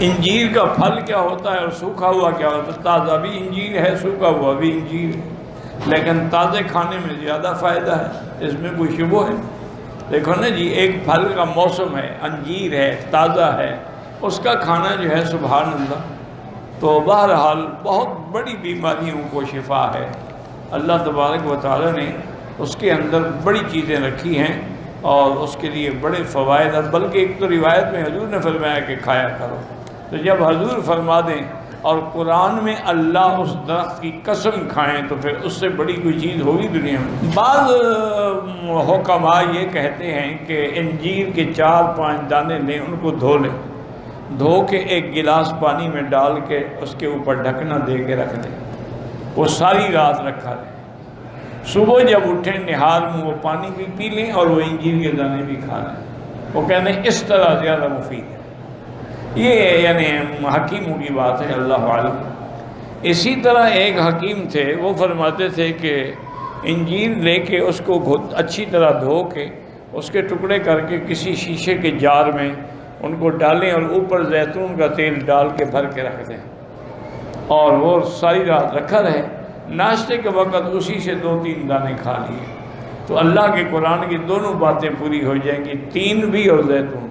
انجیر کا پھل کیا ہوتا ہے اور سوکھا ہوا کیا ہوتا ہے؟ تازہ بھی انجیر ہے، سوکھا ہوا بھی انجیر ہے، لیکن تازے کھانے میں زیادہ فائدہ ہے، اس میں کوئی شبہ ہے؟ دیکھو نا جی، ایک پھل کا موسم ہے، انجیر ہے، تازہ ہے، اس کا کھانا جو ہے سبحان اللہ۔ تو بہرحال بہت بڑی بیماریوں کو شفا ہے، اللہ تبارک و تعالی نے اس کے اندر بڑی چیزیں رکھی ہیں اور اس کے لیے بڑے فوائد ہیں، بلکہ ایک تو روایت میں حضور نے فرمایا کہ کھایا کرو، تو جب حضور فرما دیں اور قرآن میں اللہ اس درخت کی قسم کھائیں تو پھر اس سے بڑی کوئی چیز ہوگی دنیا میں؟ بعض حکماء یہ کہتے ہیں کہ انجیر کے 4-5 دانے لیں، ان کو دھو لیں، دھو کے ایک گلاس پانی میں ڈال کے اس کے اوپر ڈھکنا دے کے رکھ دیں، وہ ساری رات رکھا رہے، صبح جب اٹھیں نہار میں وہ پانی بھی پی لیں اور وہ انجیر کے دانے بھی کھا لیں۔ وہ کہتے ہیں اس طرح زیادہ مفید ہے۔ یہ یعنی حکیموں کی بات ہے، اللہ عالم۔ اسی طرح ایک حکیم تھے، وہ فرماتے تھے کہ انجیر لے کے اس کو اچھی طرح دھو کے اس کے ٹکڑے کر کے کسی شیشے کے جار میں ان کو ڈالیں اور اوپر زیتون کا تیل ڈال کے بھر کے رکھ دیں، اور وہ ساری رات رکھا رہے، ناشتے کے وقت اسی سے 2-3 دانے کھا لیے، تو اللہ کے قرآن کی دونوں باتیں پوری ہو جائیں گی، تین بھی اور زیتون۔